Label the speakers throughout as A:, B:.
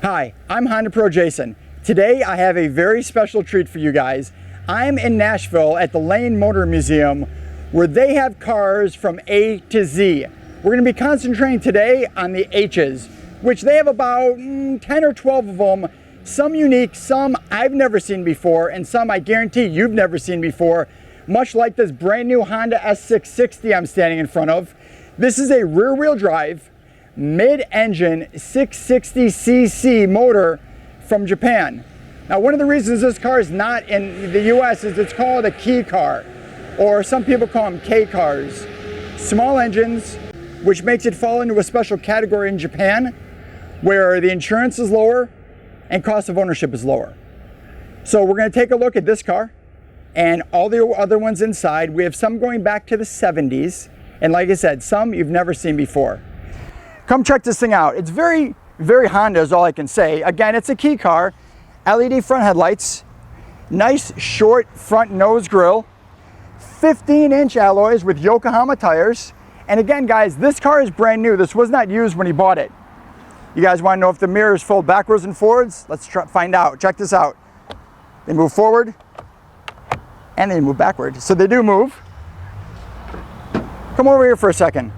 A: Hi, I'm Honda Pro Jason. Today I have a very special treat for you guys. I'm in Nashville at the Lane Motor Museum where they have cars from A to Z. We're going to be concentrating today on the H's, which they have about 10 or 12 of them. Some unique, some I've never seen before, and some I guarantee you've never seen before, much like this brand new Honda S660 I'm standing in front of. This is a rear-wheel drive, mid-engine 660cc motor from Japan. Now, one of the reasons this car is not in the US is it's called a key car, or some people call them K cars. Small engines, which makes it fall into a special category in Japan where the insurance is lower and cost of ownership is lower. So we're going to take a look at this car and all the other ones inside. We have some going back to the 70s, and like I said, some you've never seen before. Come check this thing out. It's very, very Honda is all I can say. Again, it's a key car, LED front headlights, nice short front nose grille, 15-inch alloys with Yokohama tires. And again, guys, this car is brand new. This was not used when he bought it. You guys want to know if the mirrors fold backwards and forwards? Let's find out. Check this out. They move forward and they move backward. So they do move. Come over here for a second.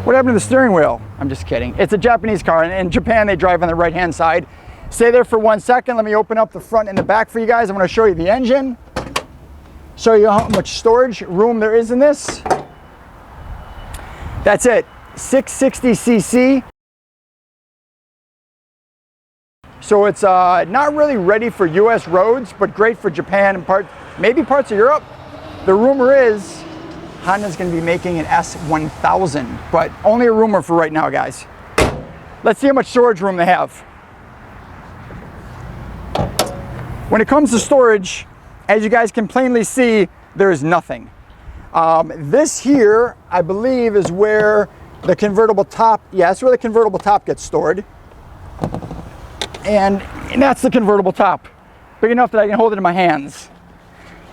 A: What happened to the steering wheel? I'm just kidding. It's a Japanese car, and in Japan they drive on the right-hand side. Stay there for 1 second. Let me open up the front and the back for you guys. I'm going to show you the engine, show you how much storage room there is in this. That's it, 660cc. So it's not really ready for US roads, but great for Japan and maybe parts of Europe. The rumor is Honda's going to be making an S1000, but only a rumor for right now, guys. Let's see how much storage room they have. When it comes to storage, as you guys can plainly see, there is nothing. This here, I believe, is where the convertible top, yeah, that's where the convertible top gets stored. And that's the convertible top, big enough that I can hold it in my hands.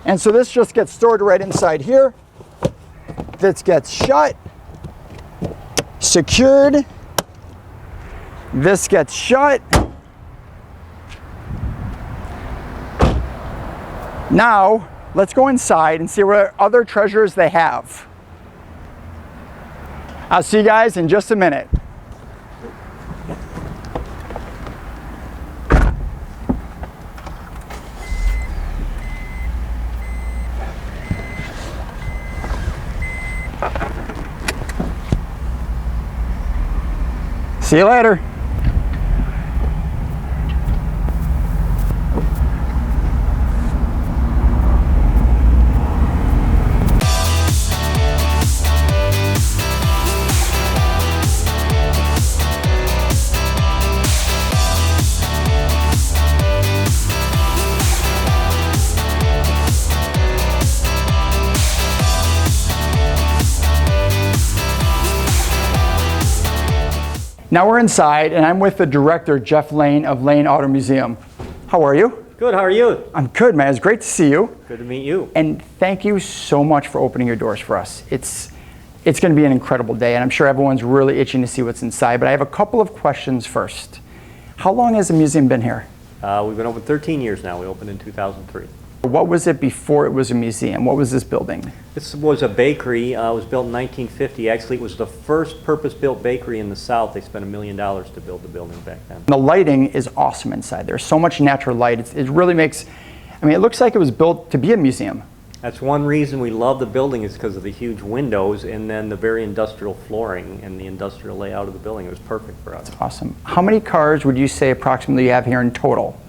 A: And so this just gets stored right inside here. This gets shut, secured. This gets shut. Now, let's go inside and see what other treasures they have. I'll see you guys in just a minute. See you later. Now we're inside, and I'm with the director, Jeff Lane of Lane Auto Museum. How are you?
B: Good, how are you?
A: I'm good, man. It's great to see you.
B: Good to meet you.
A: And thank you so much for opening your doors for us. It's going to be an incredible day, and I'm sure everyone's really itching to see what's inside, but I have a couple of questions first. How long has the museum been here?
B: We've been open 13 years now. We opened in 2003.
A: What was it before it was a museum? What was this building?
B: This was a bakery. It was built in 1950. Actually, it was the first purpose-built bakery in the South. They spent $1 million to build the building back then.
A: The lighting is awesome inside. There's so much natural light. It really makes, I mean, it looks like it was built to be a museum.
B: That's one reason we love the building, is because of the huge windows and then the very industrial flooring and the industrial layout of the building. It was perfect for us.
A: That's awesome. How many cars would you say approximately you have here in total?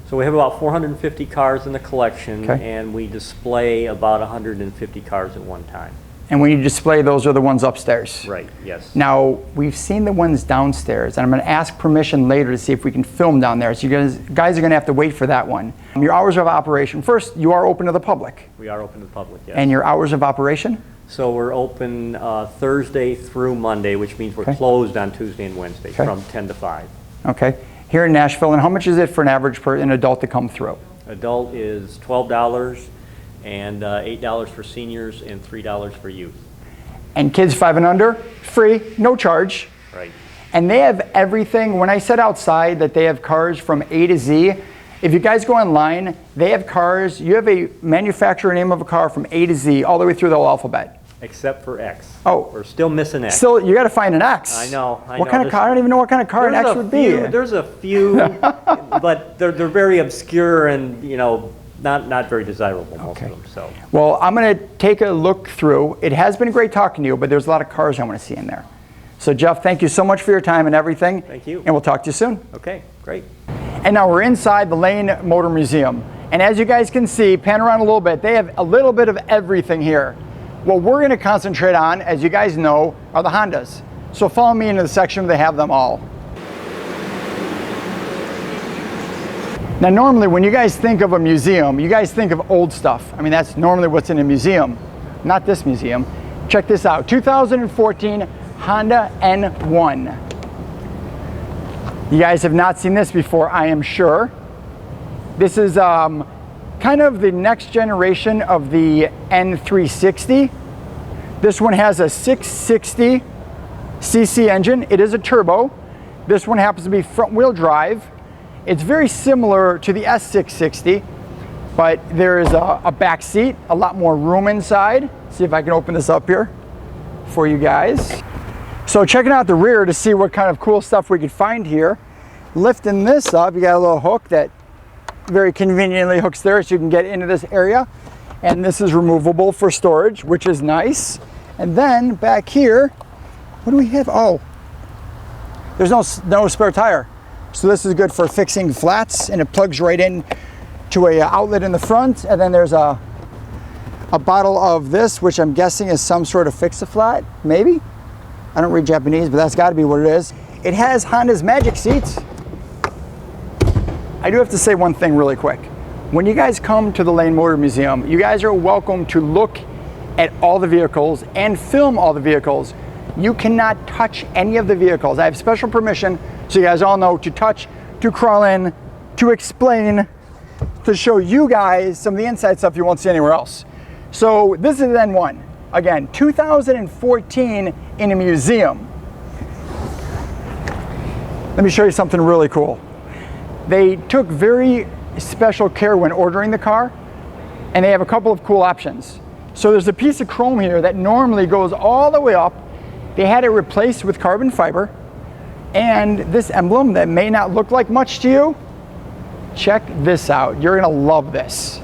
B: So we have about 450 cars in the collection,
A: okay,
B: and we display about 150 cars at one time.
A: And when you display, those are the ones upstairs?
B: Right, yes.
A: Now, we've seen the ones downstairs, and I'm going to ask permission later to see if we can film down there. So you guys are going to have to wait for that one. Your hours of operation. First, you are open to the public.
B: We are open to the public, yes.
A: And your hours of operation?
B: So we're open Thursday through Monday, which means we're closed on Tuesday and Wednesday from 10 to 5.
A: Okay. Here in Nashville, and how much is it for an average an adult to come through?
B: Adult is $12 and $8 for seniors and $3 for youth.
A: And kids 5 and under, free, no charge.
B: Right.
A: And they have everything. When I said outside that they have cars from A to Z, if you guys go online, they have cars, you have a manufacturer name of a car from A to Z, all the way through the whole alphabet.
B: Except for X.
A: Oh.
B: We're still missing X.
A: Still, you got to find an X.
B: I know.
A: What kind of car? I don't even know what kind of car an X would be.
B: There's a few, but they're very obscure and, you know, not very desirable, most of them. So.
A: Well, I'm going to take a look through. It has been great talking to you, but there's a lot of cars I want to see in there. So Jeff, thank you so much for your time and everything.
B: Thank you.
A: And we'll talk to you soon.
B: Okay, great.
A: And now we're inside the Lane Motor Museum. And as you guys can see, pan around a little bit, they have a little bit of everything here. What we're going to concentrate on, as you guys know, are the Hondas. So follow me into the section where they have them all. Now normally when you guys think of a museum, you guys think of old stuff. I mean, that's normally what's in a museum, not this museum. Check this out, 2014 Honda N1. You guys have not seen this before, I am sure. This is kind of the next generation of the N360. This one has a 660 cc engine. It is a turbo. This one happens to be front wheel drive. It's very similar to the S660, but there is a back seat, a lot more room inside. See if I can open this up here for you guys. So checking out the rear to see what kind of cool stuff we could find here. Lifting this up, you got a little hook that very conveniently hooks there so you can get into this area. And this is removable for storage, which is nice. And then back here, what do we have? Oh, there's no spare tire. So this is good for fixing flats, and it plugs right in to a outlet in the front. And then there's a bottle of this, which I'm guessing is some sort of fix-a-flat, maybe? I don't read Japanese, but that's got to be what it is. It has Honda's Magic Seats. I do have to say one thing really quick. When you guys come to the Lane Motor Museum, you guys are welcome to look at all the vehicles and film all the vehicles. You cannot touch any of the vehicles. I have special permission, so you guys all know, to touch, to crawl in, to explain, to show you guys some of the inside stuff you won't see anywhere else. So this is the N1. Again, 2014 in a museum. Let me show you something really cool. They took very special care when ordering the car, and they have a couple of cool options. So there's a piece of chrome here that normally goes all the way up. They had it replaced with carbon fiber, and this emblem that may not look like much to you, check this out. You're gonna love this.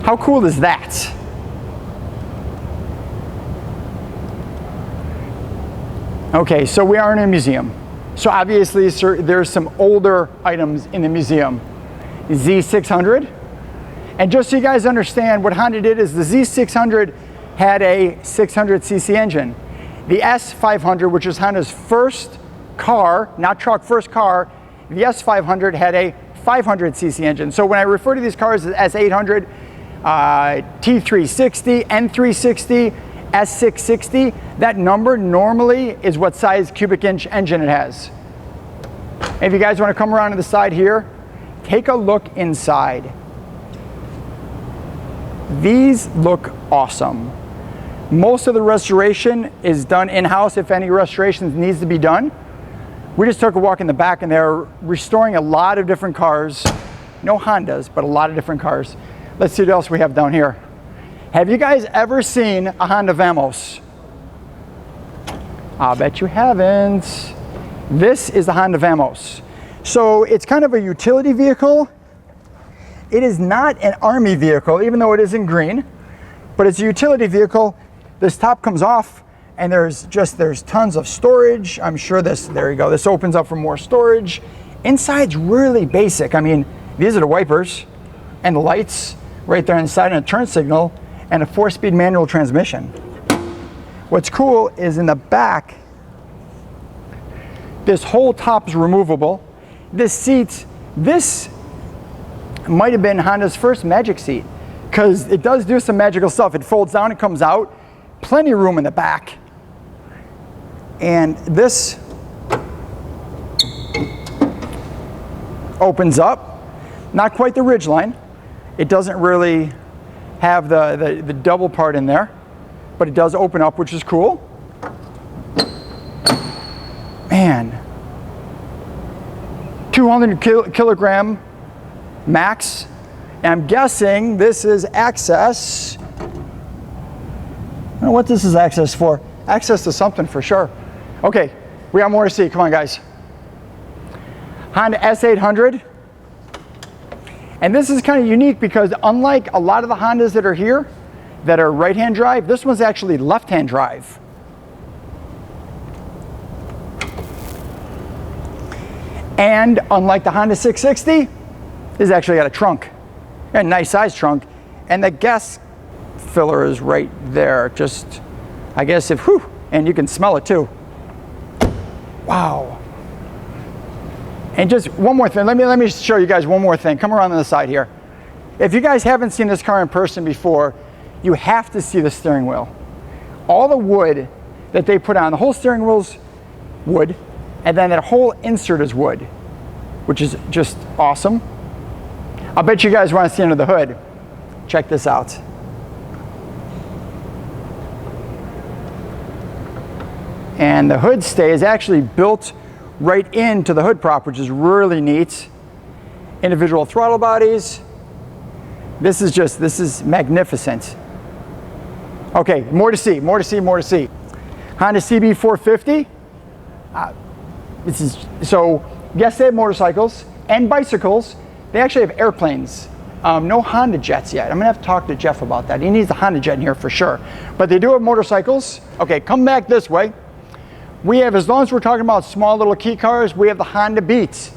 A: How cool is that? Okay, so we are in a museum. So obviously there's some older items in the museum. Z600. And just so you guys understand, what Honda did is the Z600 had a 600cc engine. The S500, which is Honda's first car, not truck, first car, the S500 had a 500cc engine. So when I refer to these cars as S800, T360, N360, S660, that number normally is what size cubic inch engine it has. If you guys want to come around to the side here, take a look inside. These look awesome. Most of the restoration is done in-house, if any restoration needs to be done. We just took a walk in the back and they're restoring a lot of different cars. No Hondas, but a lot of different cars. Let's see what else we have down here. Have you guys ever seen a Honda Vamos? I'll bet you haven't. This is the Honda Vamos. So it's kind of a utility vehicle. It is not an army vehicle, even though it is in green, but it's a utility vehicle. This top comes off and there's tons of storage. I'm sure there you go. This opens up for more storage. Inside's really basic. I mean, these are the wipers and the lights right there inside, and a turn signal and a 4-speed manual transmission. What's cool is in the back, this whole top is removable. This seat, this might have been Honda's first Magic Seat, because it does do some magical stuff. It folds down, it comes out, plenty of room in the back. And this opens up, not quite the ridgeline. It doesn't really have the double part in there, but it does open up, which is cool. Man, 200 kilogram max. And I'm guessing this is access. I don't know what this is access for. Access to something for sure. Okay, we got more to see. Come on, guys. Honda S600. And this is kind of unique because unlike a lot of the Hondas that are here that are right-hand drive, this one's actually left-hand drive. And unlike the Honda 660, this actually got a trunk, a nice size trunk, and the gas filler is right there. Just, I guess if, whew, and you can smell it too. Wow. And just one more thing, let me show you guys one more thing. Come around on the side here. If you guys haven't seen this car in person before, you have to see the steering wheel. All the wood that they put on, the whole steering wheel's wood, and then that whole insert is wood, which is just awesome. I'll bet you guys want to see under the hood. Check this out. And the hood stay is actually built right into the hood prop, which is really neat. Individual throttle bodies. This is magnificent. Okay, more to see. Honda CB450. So yes, they have motorcycles and bicycles. They actually have airplanes. No Honda jets yet. I'm gonna have to talk to Jeff about that. He needs a Honda jet in here for sure. But they do have motorcycles. Okay, come back this way. We have, as long as we're talking about small little key cars, we have the Honda Beat.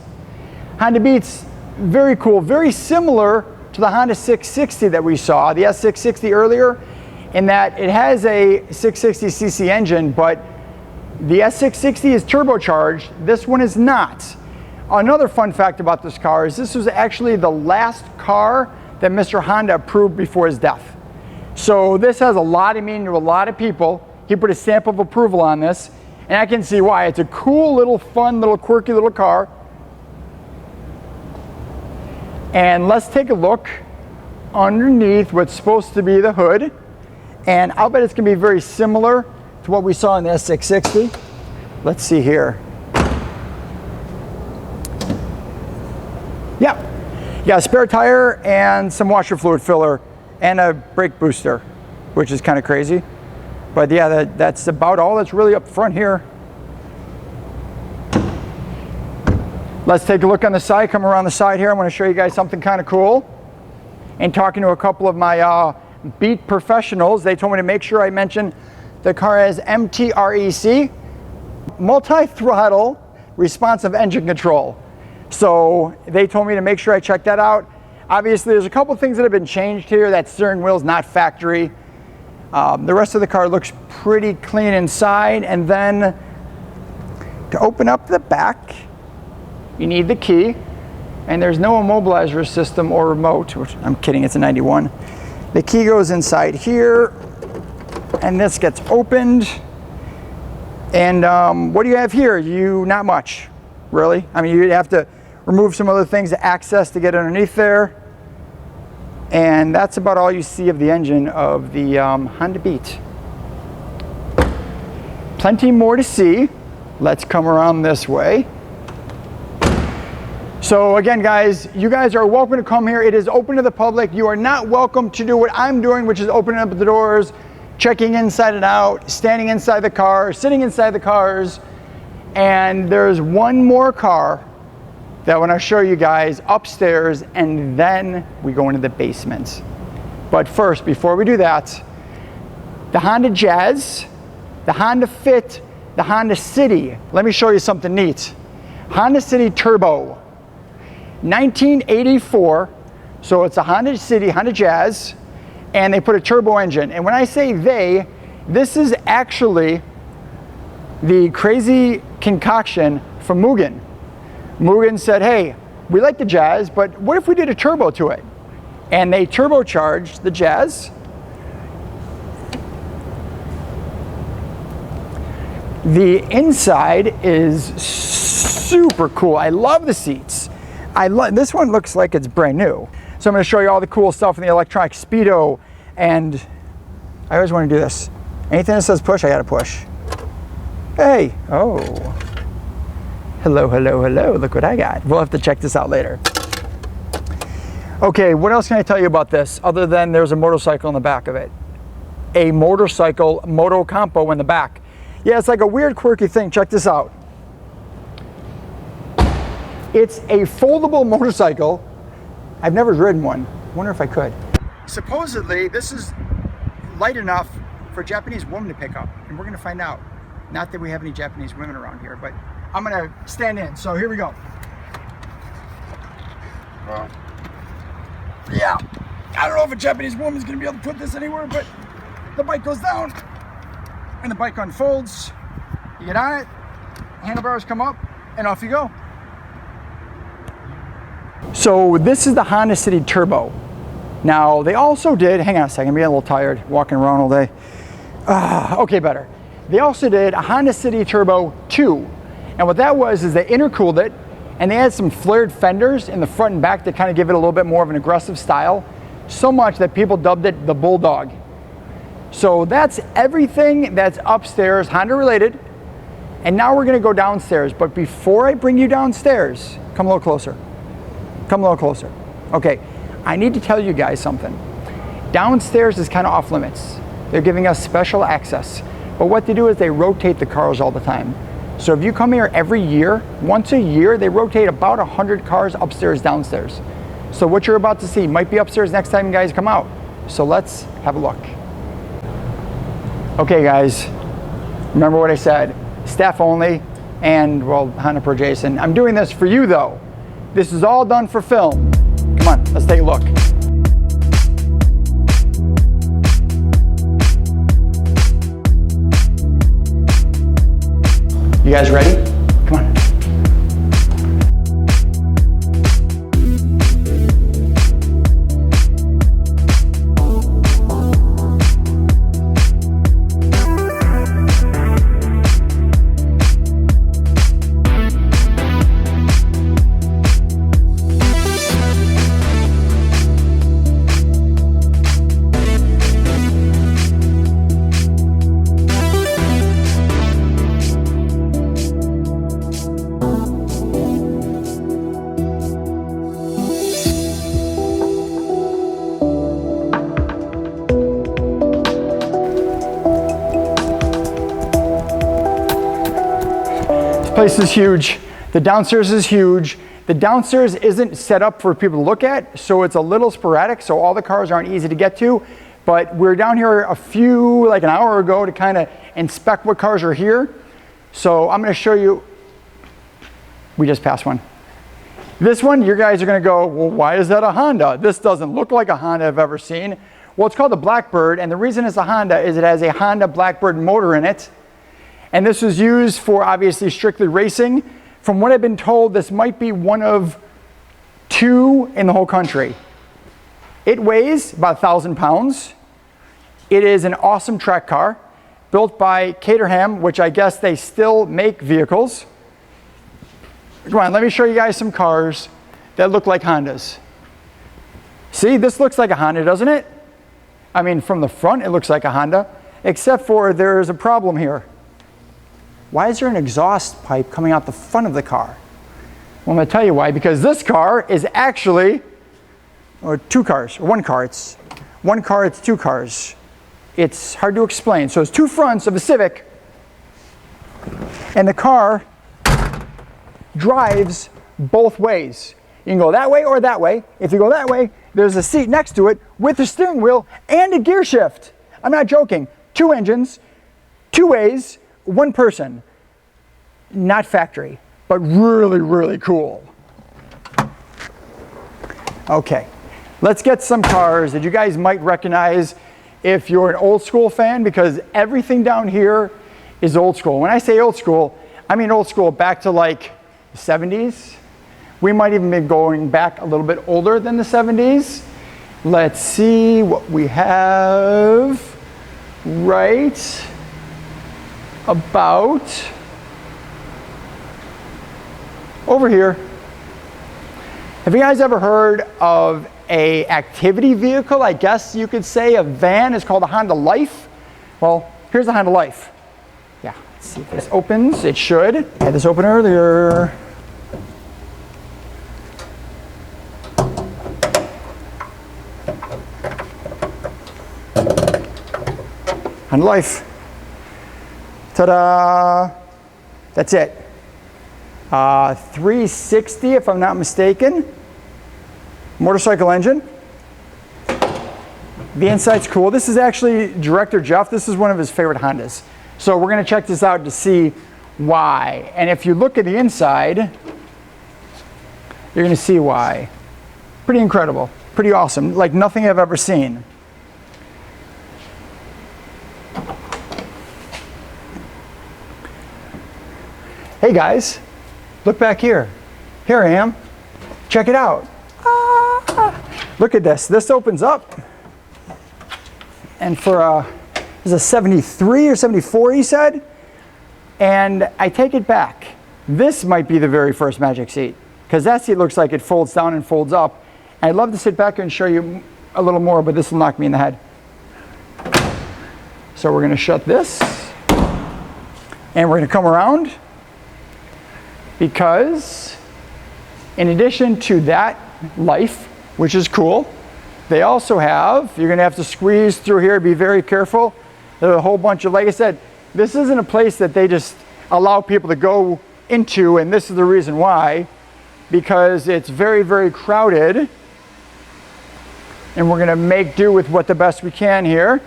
A: Honda Beat's very cool, very similar to the Honda 660 that we saw, the S660 earlier, in that it has a 660cc engine, but the S660 is turbocharged. This one is not. Another fun fact about this car is this was actually the last car that Mr. Honda approved before his death. So this has a lot of meaning to a lot of people. He put a stamp of approval on this. And I can see why. It's a cool little fun little quirky little car. And let's take a look underneath what's supposed to be the hood. And I'll bet it's gonna be very similar to what we saw in the S660. Let's see here. Yep, you got a spare tire and some washer fluid filler and a brake booster, which is kind of crazy. But yeah, that's about all that's really up front here. Let's take a look on the side, come around the side here. I'm gonna show you guys something kind of cool. And talking to a couple of my Beat professionals, they told me to make sure I mention the car has MTREC, multi-throttle responsive engine control. So they told me to make sure I check that out. Obviously, there's a couple things that have been changed here. That steering wheel's not factory. The rest of the car looks pretty clean inside. And then to open up the back, you need the key. And there's no immobilizer system or remote, which I'm kidding, it's a 91. The key goes inside here, and this gets opened. And what do you have here? Not much, really. I mean, you'd have to remove some other things to access to get underneath there. And that's about all you see of the engine of the Honda Beat. Plenty more to see. Let's come around this way. So again, guys, you guys are welcome to come here. It is open to the public. You are not welcome to do what I'm doing, which is opening up the doors, checking inside and out, standing inside the car, sitting inside the cars. And there's one more car that I want to show you guys upstairs, and then we go into the basement. But first, before we do that, the Honda Jazz, the Honda Fit, the Honda City. Let me show you something neat. Honda City Turbo, 1984. So it's a Honda City, Honda Jazz, and they put a turbo engine. And when I say they, this is actually the crazy concoction from Mugen. Mugen said, hey, we like the Jazz, but what if we did a turbo to it? And they turbocharged the Jazz. The inside is super cool. I love the seats. This one looks like it's brand new. So I'm gonna show you all the cool stuff in the electronic speedo, and I always wanna do this. Anything that says push, I gotta push. Hey, oh. Hello, hello, hello, look what I got. We'll have to check this out later. Okay, what else can I tell you about this other than there's a motorcycle in the back of it? A motorcycle Motocompo in the back. Yeah, it's like a weird, quirky thing. Check this out. It's a foldable motorcycle. I've never ridden one. Wonder if I could. Supposedly, this is light enough for a Japanese woman to pick up, and we're gonna find out. Not that we have any Japanese women around here, but I'm gonna stand in. So here we go. Yeah, I don't know if a Japanese woman's gonna be able to put this anywhere, but the bike goes down and the bike unfolds. You get on it, handlebars come up, and off you go. So this is the Honda City Turbo. Now they also did, hang on a second, I'm getting a little tired walking around all day. Okay, better. They also did a Honda City Turbo 2. And what that was is they intercooled it and they had some flared fenders in the front and back that kind of give it a little bit more of an aggressive style. So much that people dubbed it the Bulldog. So that's everything that's upstairs, Honda related. And now we're gonna go downstairs. But before I bring you downstairs, come a little closer. Come a little closer. Okay, I need to tell you guys something. Downstairs is kind of off limits. They're giving us special access. But what they do is they rotate the cars all the time. So if you come here every year, once a year, they rotate about 100 cars upstairs, downstairs. So what you're about to see might be upstairs next time you guys come out. So let's have a look. Okay guys, remember what I said, staff only, and well, Honda Pro Jason. I'm doing this for you though. This is all done for film. Come on, let's take a look. You guys ready? Come on. Place is huge. The downstairs is huge. The downstairs isn't set up for people to look at, so it's a little sporadic, so all the cars aren't easy to get to. But we're down here like an hour ago to kind of inspect what cars are here. So I'm going to show you, we just passed one. This one, you guys are going to go, well, why is that a Honda? This doesn't look like a Honda I've ever seen. Well, it's called the Blackbird, and the reason it's a Honda is it has a Honda Blackbird motor in it. And this was used for obviously strictly racing. From what I've been told, this might be one of 2 in the whole country. It weighs about 1,000 pounds. It is an awesome track car built by Caterham, which I guess they still make vehicles. Come on, let me show you guys some cars that look like Hondas. See, this looks like a Honda, doesn't it? I mean, from the front, it looks like a Honda, except for there's a problem here. Why is there an exhaust pipe coming out the front of the car? Well, I'm going to tell you why. Because this car is actually, or 2 cars, or 1 car. It's 1 car, it's 2 cars. It's hard to explain. So it's 2 fronts of a Civic, and the car drives both ways. You can go that way or that way. If you go that way, there's a seat next to it with a steering wheel and a gear shift. I'm not joking. 2 engines, 2 ways, 1 person. Not factory, but really, really cool. Okay, let's get some cars that you guys might recognize if you're an old school fan, because everything down here is old school. When I say old school, I mean old school back to like the 70s. We might even be going back a little bit older than the 70s. Let's see what we have right about over here. Have you guys ever heard of a activity vehicle? I guess you could say a van. Is called a Honda Life. Well, here's the Honda Life. Yeah, let's see if this opens. It should. I had this open earlier. Honda Life. Ta-da! That's it. 360 if I'm not mistaken. Motorcycle engine. The inside's cool. This is actually Director Jeff. This is one of his favorite Hondas. So we're going to check this out to see why. And if you look at the inside, you're going to see why. Pretty incredible. Pretty awesome. Like nothing I've ever seen. Hey guys, look back here. Here I am. Check it out. Look at this. This opens up. And for this is a 73 or 74, he said. And I take it back. This might be the very first Magic seat, because that seat looks like it folds down and folds up. And I'd love to sit back here and show you a little more, but this will knock me in the head. So we're going to shut this. And we're going to come around, because in addition to that Life, which is cool, they also have, you're going to have to squeeze through here, be very careful. There's a whole bunch of, like I said, this isn't a place that they just allow people to go into, and this is the reason why, because it's very, very crowded. And we're going to make do with what the best we can here.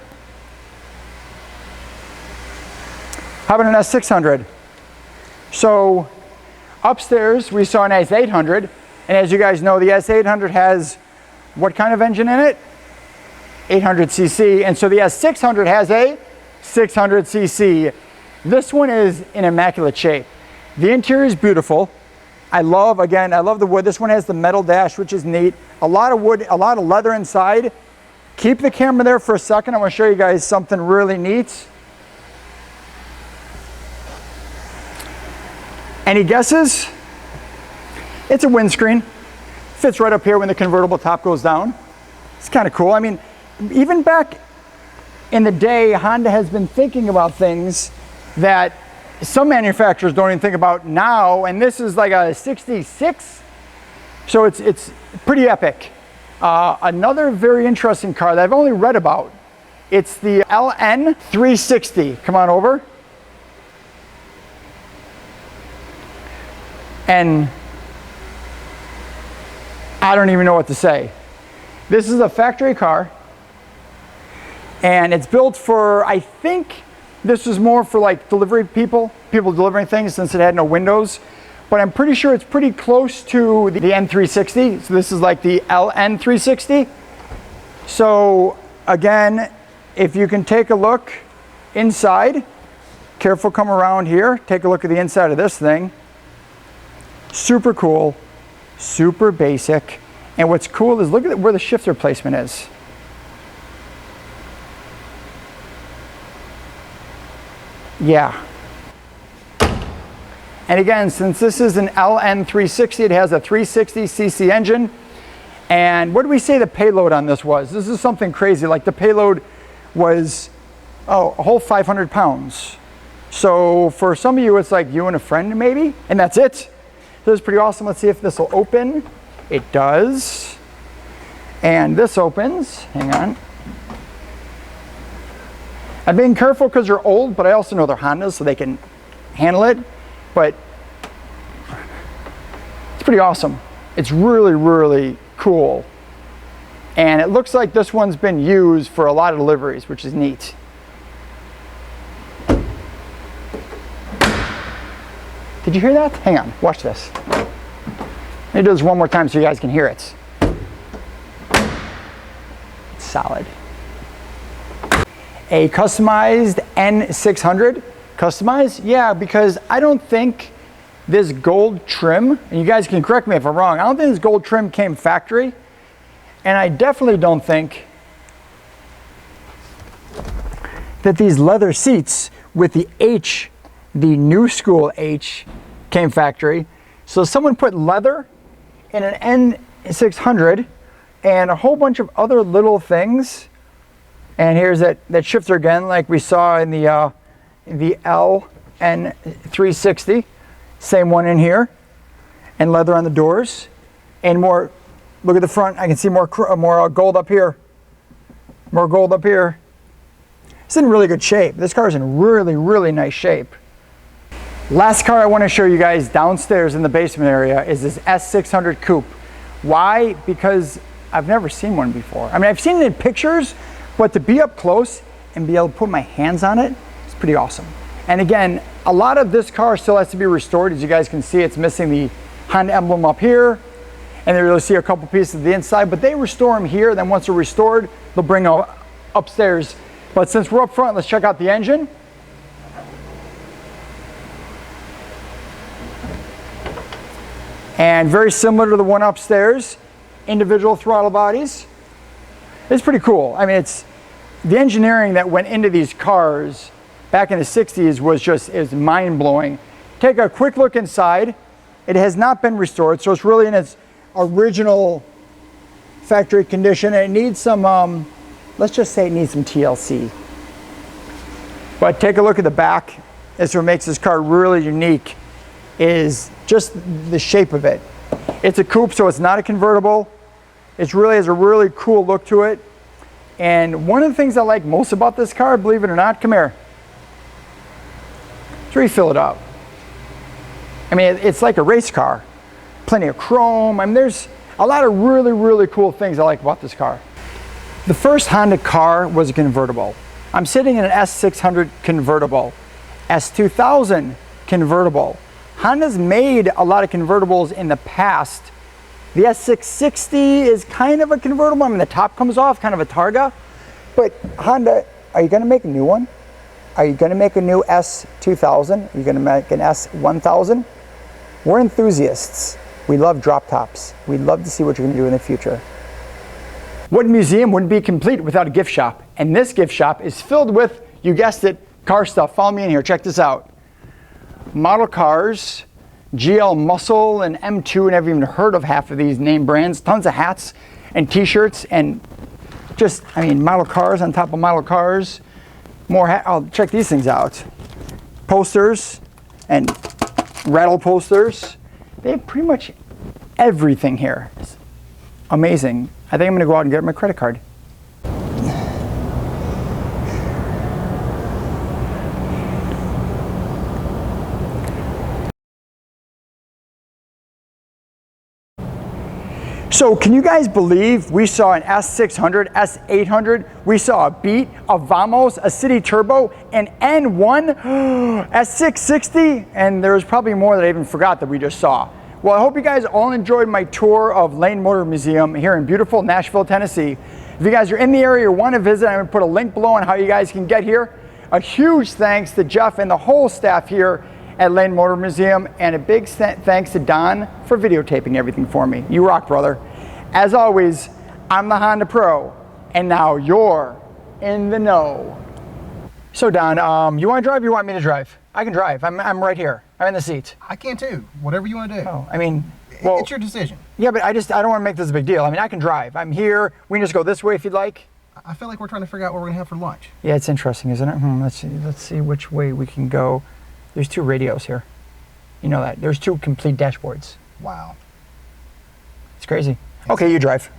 A: How about an S600? So upstairs we saw an S800, and as you guys know, the S800 has what kind of engine in it? 800cc, and so the S600 has a 600cc. This one is in immaculate shape. The interior is beautiful. I love the wood. This one has the metal dash, which is neat. A lot of wood, a lot of leather inside. Keep the camera there for a second. I want to show you guys something really neat. Any guesses? It's a windscreen. Fits right up here when the convertible top goes down. It's kind of cool. I mean, even back in the day, Honda has been thinking about things that some manufacturers don't even think about now, and this is like a 66, so it's pretty epic. Another very interesting car that I've only read about, it's the LN360. Come on over. And I don't even know what to say. This is a factory car, and it's built for, I think this was more for like delivery people delivering things, since it had no windows. But I'm pretty sure it's pretty close to the N360. So this is like the LN360. So again, if you can take a look inside, careful, come around here, take a look at the inside of this thing. Super cool, super basic. And what's cool is look at where the shifter placement is. Yeah. And again, since this is an LN360, it has a 360cc engine. And what do we say the payload on this was? This is something crazy. Like the payload was, a whole 500 pounds. So for some of you, it's like you and a friend maybe, and that's it. This is pretty awesome. Let's see if this will open. It does. And this opens. Hang on. I'm being careful because they're old, but I also know they're Hondas, so they can handle it. But it's pretty awesome. It's really, really cool. And it looks like this one's been used for a lot of deliveries, which is neat. Did you hear that? Hang on, watch this. Let me do this one more time so you guys can hear it. It's solid. A customized N600. Customized? Yeah, because I don't think this gold trim, and you guys can correct me if I'm wrong, I don't think this gold trim came factory. And I definitely don't think that these leather seats with the H, the new school H, came factory. So someone put leather in an N600 and a whole bunch of other little things. And here's that shifter again, like we saw in the LN360. Same one in here. And leather on the doors. And more, look at the front. I can see more gold up here. More gold up here. It's in really good shape. This car is in really, really nice shape. Last car I want to show you guys downstairs in the basement area is this S600 coupe. Why? Because I've never seen one before. I mean, I've seen it in pictures, but to be up close and be able to put my hands on it, it's pretty awesome. And again, a lot of this car still has to be restored. As you guys can see, it's missing the Honda emblem up here, and there you'll see a couple pieces of the inside, but they restore them here. Then once they're restored, they'll bring them upstairs. But since we're up front, let's check out the engine. And very similar to the one upstairs, individual throttle bodies. It's pretty cool. I mean, it's the engineering that went into these cars back in the 60s was mind-blowing. Take a quick look inside. It has not been restored, so it's really in its original factory condition. And it needs some, let's just say it needs some TLC. But take a look at the back. That's what makes this car really unique, is just the shape of it. It's a coupe, so it's not a convertible. It really has a really cool look to it. And one of the things I like most about this car, believe it or not, come here. Let's refill it up. I mean, it's like a race car. Plenty of chrome. I mean, there's a lot of really, really cool things I like about this car. The first Honda car was a convertible. I'm sitting in an S600 convertible, S2000 convertible. Honda's made a lot of convertibles in the past. The S660 is kind of a convertible. I mean, the top comes off, kind of a Targa. But Honda, are you going to make a new one? Are you going to make a new S2000? Are you going to make an S1000? We're enthusiasts. We love drop tops. We'd love to see what you're going to do in the future. What museum wouldn't be complete without a gift shop? And this gift shop is filled with, you guessed it, car stuff. Follow me in here. Check this out. Model cars, GL Muscle and M2, and I've even heard of half of these name brands. Tons of hats and t-shirts and just, I mean, model cars on top of model cars. More I'll check these things out. Posters and rattle posters. They have pretty much everything here. It's amazing. I think I'm going to go out and get my credit card. So can you guys believe we saw an S600, S800, we saw a Beat, a Vamos, a City Turbo, an N1, S660, and there's probably more that I even forgot that we just saw. Well, I hope you guys all enjoyed my tour of Lane Motor Museum here in beautiful Nashville, Tennessee. If you guys are in the area or want to visit, I'm going to put a link below on how you guys can get here. A huge thanks to Jeff and the whole staff here at Lane Motor Museum, and a big thanks to Don for videotaping everything for me. You rock, brother. As always, I'm the Honda Pro, and now you're in the know. So Don, you want to drive or you want me to drive? I can drive. I'm right here. I'm in the seat.
C: I can too. Whatever you want to do.
A: Oh, I mean, well,
C: it's your decision.
A: Yeah, but I don't want to make this a big deal. I mean, I can drive. I'm here. We can just go this way if you'd like.
C: I feel like we're trying to figure out what we're going to have for lunch.
A: Yeah, it's interesting, isn't it? Let's see which way we can go. There's two radios here. You know that. There's two complete dashboards.
C: Wow.
A: It's crazy. Okay, you drive.